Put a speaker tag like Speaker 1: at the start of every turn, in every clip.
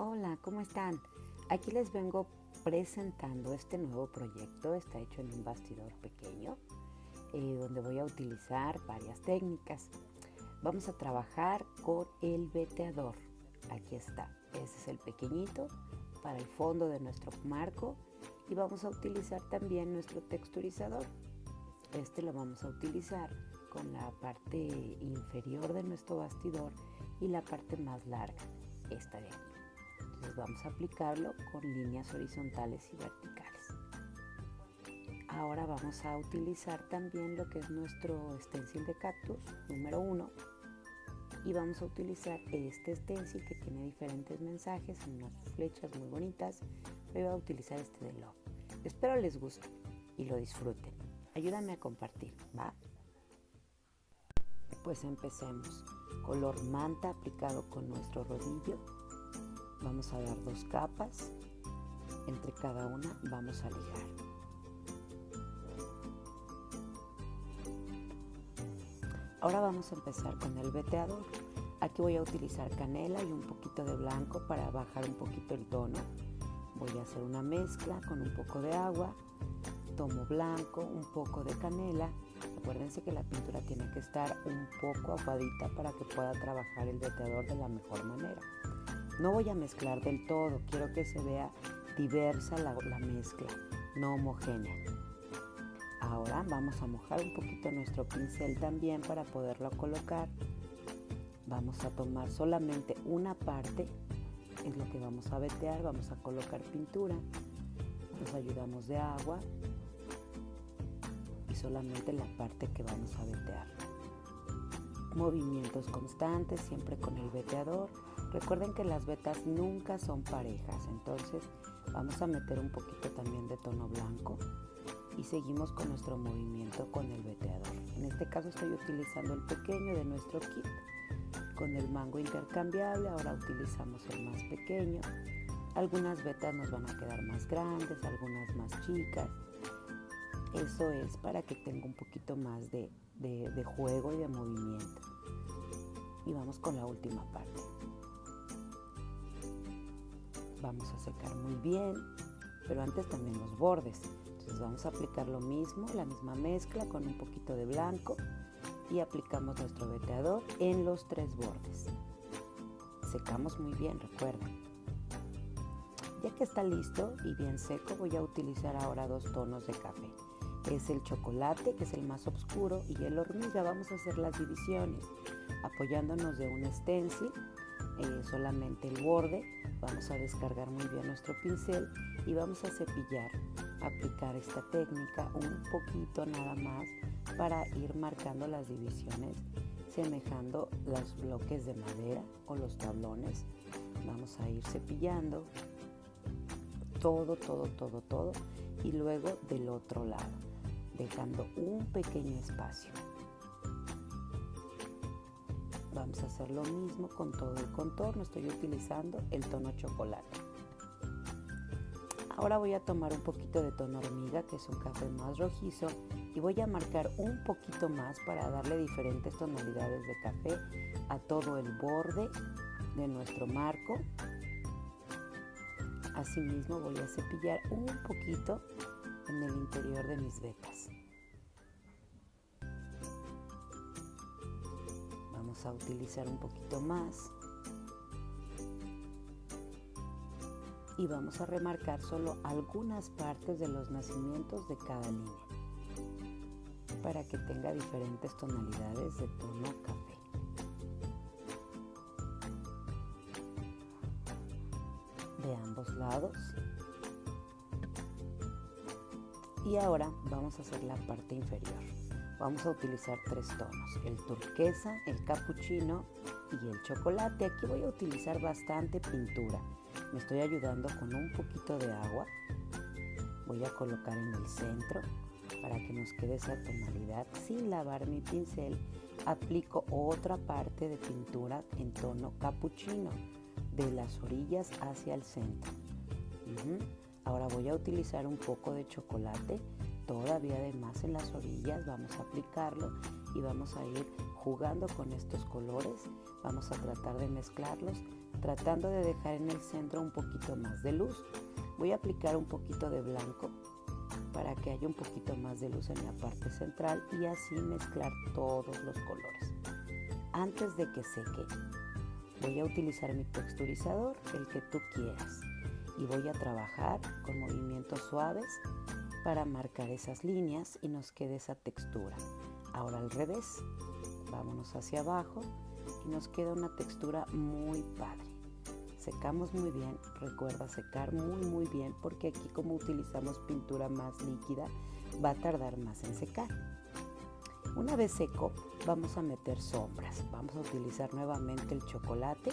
Speaker 1: Hola, ¿cómo están? Aquí les vengo presentando este nuevo proyecto. Está hecho en un bastidor pequeño, donde voy a utilizar varias técnicas. Vamos a trabajar con el veteador. Aquí está. Ese es el pequeñito para el fondo de nuestro marco y vamos a utilizar también nuestro texturizador. Este lo vamos a utilizar con la parte inferior de nuestro bastidor y la parte más larga, esta de aquí. Entonces vamos a aplicarlo con líneas horizontales y verticales. Ahora vamos a utilizar también lo que es nuestro stencil de cactus número 1 y vamos a utilizar este stencil que tiene diferentes mensajes, unas flechas muy bonitas, pero voy a utilizar este de Love. Espero les guste y lo disfruten. Ayúdame a compartir, ¿va? Pues empecemos. Color manta aplicado con nuestro rodillo. Vamos a dar 2 capas. Entre cada una vamos a lijar. Ahora vamos a empezar con el veteador. Aquí voy a utilizar canela y un poquito de blanco para bajar un poquito el tono. Voy a hacer una mezcla con un poco de agua. Tomo blanco, un poco de canela. Acuérdense que la pintura tiene que estar un poco aguadita para que pueda trabajar el veteador de la mejor manera. No voy a mezclar del todo, quiero que se vea diversa la mezcla, no homogénea. Ahora vamos a mojar un poquito nuestro pincel también para poderlo colocar. Vamos a tomar solamente una parte, es lo que vamos a vetear, vamos a colocar pintura. Nos ayudamos de agua y solamente la parte que vamos a vetear. Movimientos constantes, siempre con el veteador. Recuerden que las vetas nunca son parejas, entonces vamos a meter un poquito también de tono blanco y seguimos con nuestro movimiento con el veteador. En este caso estoy utilizando el pequeño de nuestro kit con el mango intercambiable. Ahora utilizamos el más pequeño. Algunas vetas nos van a quedar más grandes, algunas más chicas. Eso es para que tenga un poquito más de juego y de movimiento. Y vamos con la última parte. Vamos a secar muy bien, pero antes también los bordes. Entonces vamos a aplicar lo mismo, la misma mezcla con un poquito de blanco y aplicamos nuestro veteador en los 3 bordes. Secamos muy bien, recuerden. Ya que está listo y bien seco, voy a utilizar ahora 2 tonos de café. Es el chocolate, que es el más oscuro, y el hormiga. Vamos a hacer las divisiones apoyándonos de un stencil, solamente el borde. Vamos a descargar muy bien nuestro pincel y vamos a cepillar, aplicar esta técnica un poquito nada más para ir marcando las divisiones, semejando los bloques de madera o los tablones. Vamos a ir cepillando todo y luego del otro lado, dejando un pequeño espacio. Vamos a hacer lo mismo con todo el contorno. Estoy utilizando el tono chocolate. Ahora voy a tomar un poquito de tono hormiga, que es un café más rojizo, y voy a marcar un poquito más para darle diferentes tonalidades de café a todo el borde de nuestro marco. Asimismo voy a cepillar un poquito en el interior de mis vetas. Vamos a utilizar un poquito más y vamos a remarcar solo algunas partes de los nacimientos de cada línea para que tenga diferentes tonalidades de tono café. De ambos lados. Y ahora vamos a hacer la parte inferior. Vamos a utilizar 3 tonos, el turquesa, el capuchino y el chocolate. Aquí voy a utilizar bastante pintura. Me estoy ayudando con un poquito de agua. Voy a colocar en el centro para que nos quede esa tonalidad. Sin lavar mi pincel, aplico otra parte de pintura en tono capuchino, de las orillas hacia el centro. Ahora voy a utilizar un poco de chocolate, todavía de más en las orillas. Vamos a aplicarlo y vamos a ir jugando con estos colores Vamos a tratar de mezclarlos, tratando de dejar en el centro un poquito más de luz. Voy a aplicar un poquito de blanco para que haya un poquito más de luz en la parte central y así mezclar todos los colores. Antes de que seque, voy a utilizar mi texturizador, el que tú quieras, y voy a trabajar con movimientos suaves para marcar esas líneas y nos quede esa textura. Ahora al revés, vámonos hacia abajo y nos queda una textura muy padre. Secamos muy bien, recuerda secar muy bien porque aquí como utilizamos pintura más líquida va a tardar más en secar. Una vez seco vamos a meter sombras, vamos a utilizar nuevamente el chocolate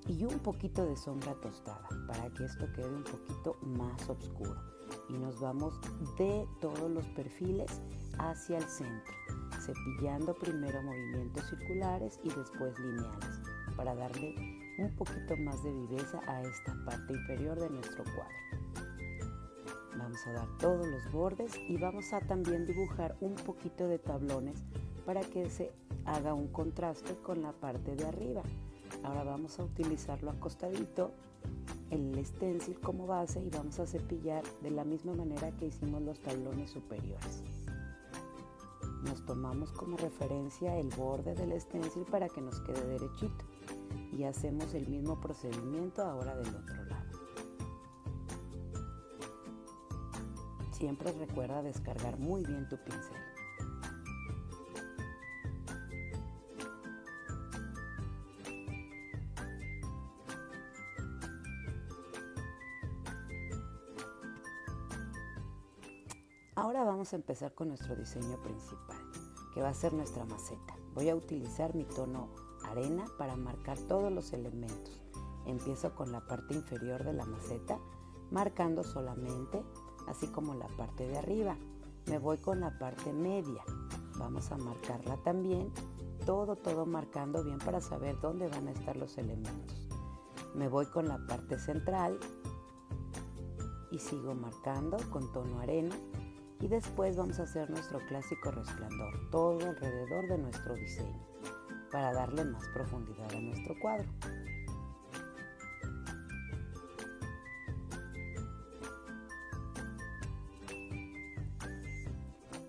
Speaker 1: y un poquito de sombra tostada para que esto quede un poquito más oscuro y nos vamos de todos los perfiles hacia el centro, cepillando primero movimientos circulares y después lineales para darle un poquito más de viveza a esta parte inferior de nuestro cuadro. Vamos a dar todos los bordes y vamos a también dibujar un poquito de tablones para que se haga un contraste con la parte de arriba. Ahora vamos a utilizarlo acostadito, el stencil como base y vamos a cepillar de la misma manera que hicimos los tablones superiores. Nos tomamos como referencia el borde del stencil para que nos quede derechito y hacemos el mismo procedimiento ahora del otro lado. Siempre recuerda descargar muy bien tu pincel. Ahora vamos a empezar con nuestro diseño principal, que va a ser nuestra maceta. Voy a utilizar mi tono arena para marcar todos los elementos. Empiezo con la parte inferior de la maceta, marcando solamente, así como la parte de arriba. Me voy con la parte media. Vamos a marcarla también, todo marcando bien para saber dónde van a estar los elementos. Me voy con la parte central y sigo marcando con tono arena. Y después vamos a hacer nuestro clásico resplandor, todo alrededor de nuestro diseño, para darle más profundidad a nuestro cuadro.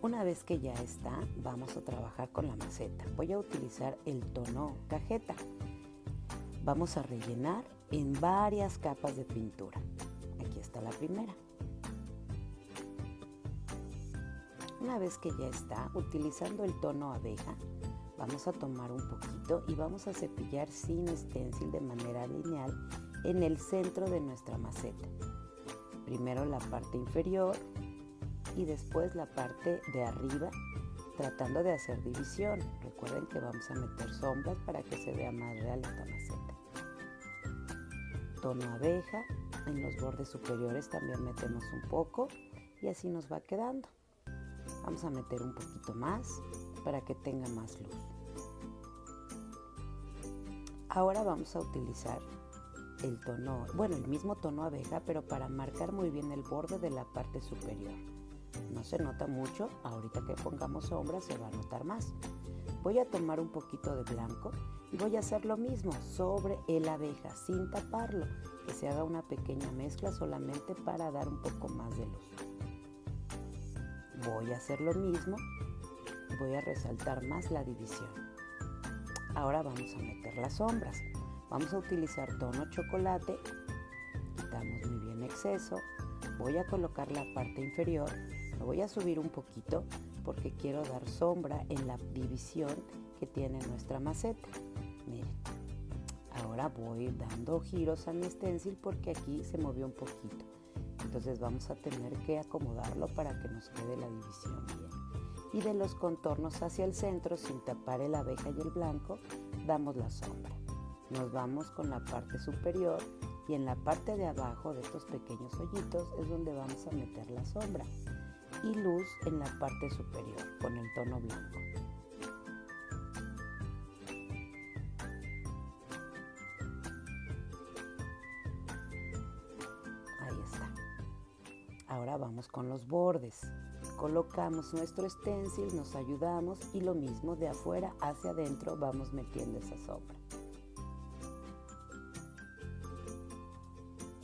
Speaker 1: Una vez que ya está, vamos a trabajar con la maceta. Voy a utilizar el tono cajeta. Vamos a rellenar en varias capas de pintura. Aquí está la primera. Una vez que ya está, utilizando el tono abeja, vamos a tomar un poquito y vamos a cepillar sin stencil de manera lineal en el centro de nuestra maceta. Primero la parte inferior y después la parte de arriba, tratando de hacer división. Recuerden que vamos a meter sombras para que se vea más real esta maceta. Tono abeja, en los bordes superiores también metemos un poco y así nos va quedando. Vamos a meter un poquito más para que tenga más luz. Ahora vamos a utilizar el mismo tono abeja, pero para marcar muy bien el borde de la parte superior. No se nota mucho, ahorita que pongamos sombra se va a notar más. Voy a tomar un poquito de blanco y voy a hacer lo mismo sobre el abeja sin taparlo, que se haga una pequeña mezcla solamente para dar un poco más de luz. Voy a hacer lo mismo, voy a resaltar más la división. Ahora vamos a meter las sombras. Vamos a utilizar tono chocolate, quitamos muy bien exceso, voy a colocar la parte inferior, me voy a subir un poquito porque quiero dar sombra en la división que tiene nuestra maceta. Miren, ahora voy dando giros a mi stencil porque aquí se movió un poquito. Entonces vamos a tener que acomodarlo para que nos quede la división bien. Y de los contornos hacia el centro, sin tapar el abeja y el blanco, damos la sombra. Nos vamos con la parte superior y en la parte de abajo de estos pequeños hoyitos es donde vamos a meter la sombra. Y luz en la parte superior con el tono blanco. Ahí está. Ahora vamos con los bordes. Colocamos nuestro stencil, nos ayudamos y lo mismo de afuera hacia adentro vamos metiendo esa sombra.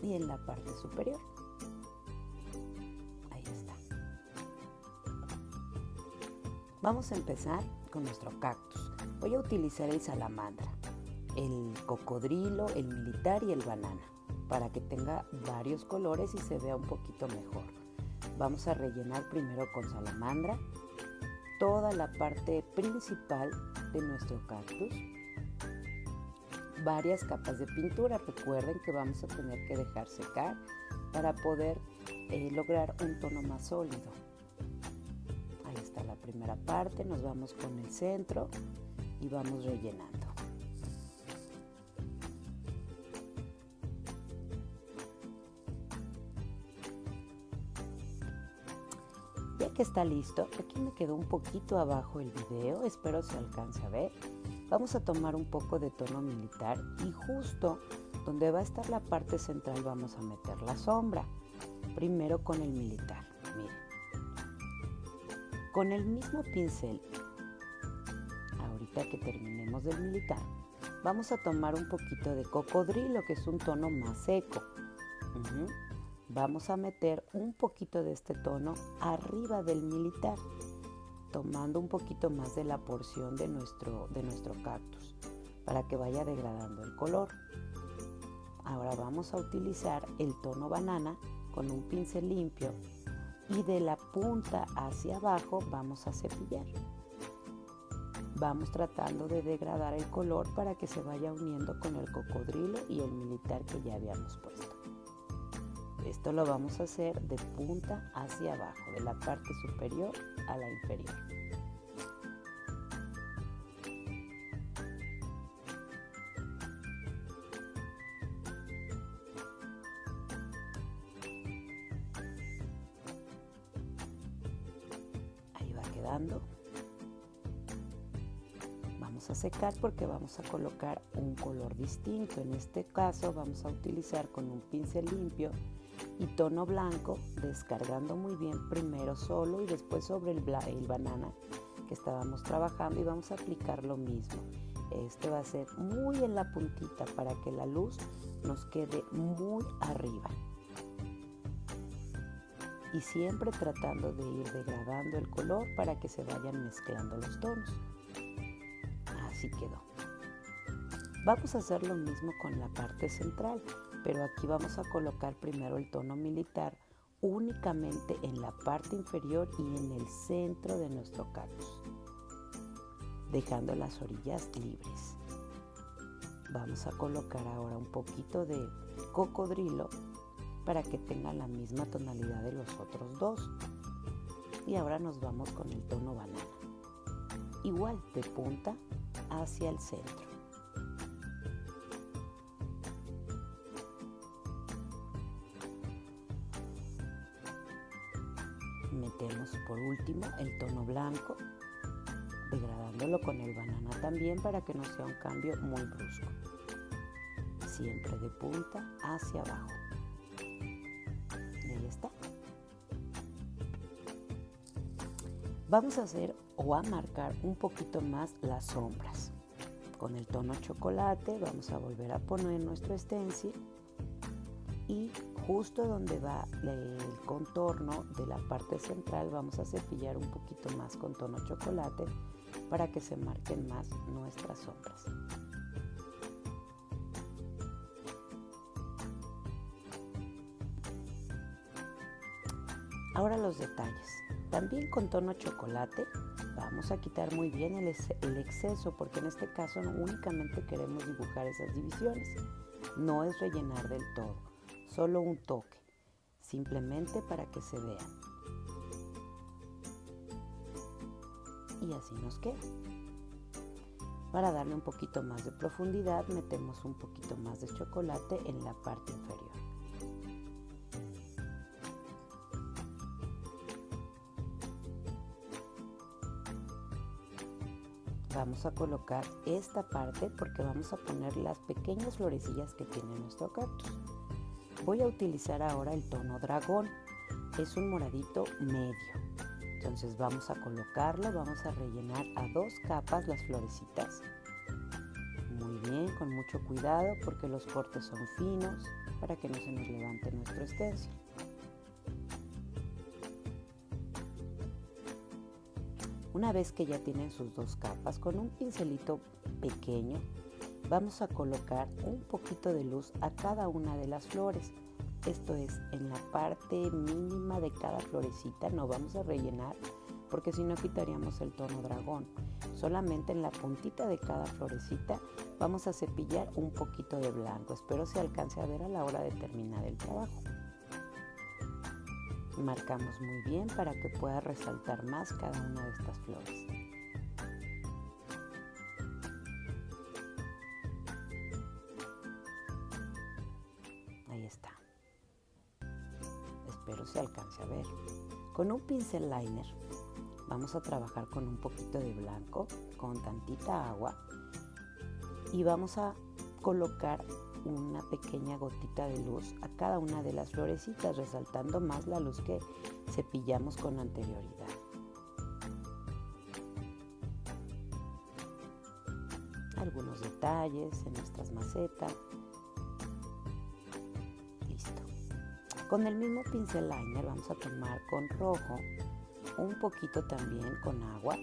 Speaker 1: y en la parte superior. Ahí está. Vamos a empezar con nuestro cactus. Voy a utilizar el salamandra, el cocodrilo, el militar y el banana, para que tenga varios colores y se vea un poquito mejor. Vamos a rellenar primero con salamandra toda la parte principal de nuestro cactus. Varias capas de pintura. Recuerden que vamos a tener que dejar secar para poder lograr un tono más sólido. Ahí está la primera parte. Nos vamos con el centro y vamos rellenando. Ya que está listo, aquí me quedó un poquito abajo el video, espero se alcance a ver. Vamos a tomar un poco de tono militar y justo donde va a estar la parte central vamos a meter la sombra. Primero con el militar, miren. Con el mismo pincel, ahorita que terminemos del militar, vamos a tomar un poquito de cocodrilo, que es un tono más seco. Vamos a meter un poquito de este tono arriba del militar, tomando un poquito más de la porción de nuestro cactus para que vaya degradando el color. Ahora vamos a utilizar el tono banana con un pincel limpio y de la punta hacia abajo vamos a cepillar. Vamos tratando de degradar el color para que se vaya uniendo con el cocodrilo y el militar que ya habíamos puesto. Esto lo vamos a hacer de punta hacia abajo, de la parte superior a la inferior. Ahí va quedando. Vamos a secar porque vamos a colocar un color distinto. En este caso vamos a utilizar con un pincel limpio y tono blanco, descargando muy bien primero solo y después sobre el banana que estábamos trabajando, y vamos a aplicar lo mismo. Este va a ser muy en la puntita para que la luz nos quede muy arriba. Y siempre tratando de ir degradando el color para que se vayan mezclando los tonos. Así quedó. Vamos a hacer lo mismo con la parte central, pero aquí vamos a colocar primero el tono militar únicamente en la parte inferior y en el centro de nuestro cactus, dejando las orillas libres. Vamos a colocar ahora un poquito de cocodrilo para que tenga la misma tonalidad de los otros dos. Y ahora nos vamos con el tono banana, igual de punta hacia el centro. Metemos por último el tono blanco, degradándolo con el banana también para que no sea un cambio muy brusco. Siempre de punta hacia abajo. Y ahí está. Vamos a hacer o a marcar un poquito más las sombras. Con el tono chocolate vamos a volver a poner nuestro stencil y justo donde va el contorno de la parte central vamos a cepillar un poquito más con tono chocolate para que se marquen más nuestras sombras. Ahora los detalles. También con tono chocolate vamos a quitar muy bien el exceso, porque en este caso únicamente queremos dibujar esas divisiones. No es rellenar del todo, solo un toque, simplemente para que se vean. Y así nos queda. Para darle un poquito más de profundidad, metemos un poquito más de chocolate en la parte inferior. Vamos a colocar esta parte porque vamos a poner las pequeñas florecillas que tiene nuestro cactus. Voy a utilizar ahora el tono dragón. Es un moradito medio. Entonces vamos a colocarlo, vamos a rellenar a 2 capas las florecitas. Muy muy bien, con mucho cuidado porque los cortes son finos para que no se nos levante nuestro stencil. Una vez que ya tienen sus dos capas, con un pincelito pequeño vamos a colocar un poquito de luz a cada una de las flores. Esto es en la parte mínima de cada florecita, no vamos a rellenar porque si no quitaríamos el tono dragón. Solamente en la puntita de cada florecita vamos a cepillar un poquito de blanco. Espero se alcance a ver a la hora de terminar el trabajo. Marcamos muy bien para que pueda resaltar más cada una de estas flores. Ahí está. Espero se alcance a ver. Con un pincel liner vamos a trabajar con un poquito de blanco, con tantita agua y vamos a colocar una pequeña gotita de luz a cada una de las florecitas, resaltando más la luz que cepillamos con anterioridad. Algunos detalles en nuestras macetas. Listo. Con el mismo pincel liner vamos a tomar con rojo, un poquito también con agua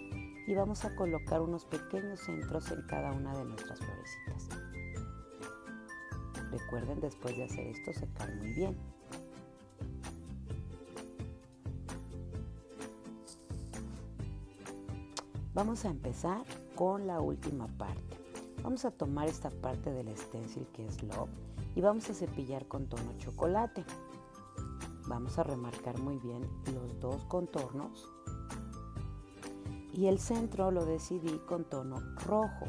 Speaker 1: y vamos a colocar unos pequeños centros en cada una de nuestras florecitas. Recuerden después de hacer esto secar muy bien. Vamos a empezar con la última parte. Vamos a tomar esta parte del stencil que es Love y vamos a cepillar con tono chocolate. Vamos a remarcar muy bien los dos contornos y el centro lo decidí con tono rojo,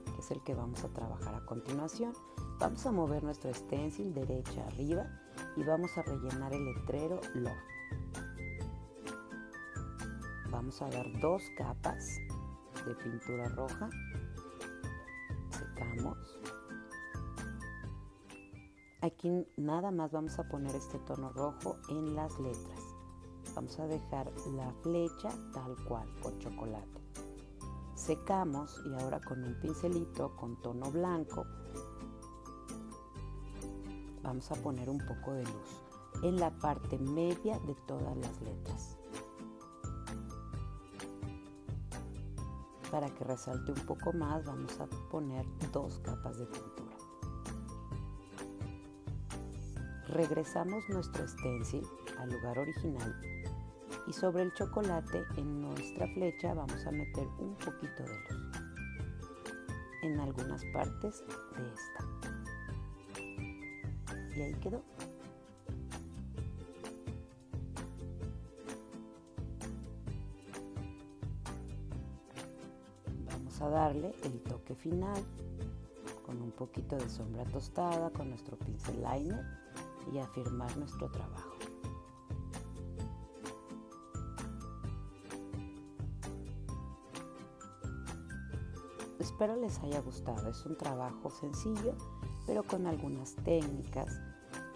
Speaker 1: que es el que vamos a trabajar a continuación. Vamos a mover nuestro stencil derecha arriba y vamos a rellenar el letrero Love. Vamos a dar dos capas de pintura roja. Secamos. Aquí nada más vamos a poner este tono rojo en las letras. Vamos a dejar la flecha tal cual, con chocolate. Secamos y ahora con un pincelito con tono blanco vamos a poner un poco de luz en la parte media de todas las letras para que resalte un poco más. Vamos a poner dos capas de pintura. Regresamos nuestro stencil al lugar original y sobre el chocolate en nuestra flecha vamos a meter un poquito de luz en algunas partes de esta. Y ahí quedó. Vamos a darle el toque final con un poquito de sombra tostada con nuestro pincel liner y afirmar nuestro trabajo. Espero les haya gustado. Es un trabajo sencillo, pero con algunas técnicas.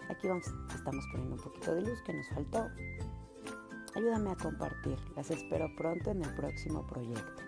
Speaker 1: Aquí estamos poniendo un poquito de luz que nos faltó. Ayúdame a compartir. Las espero pronto en el próximo proyecto.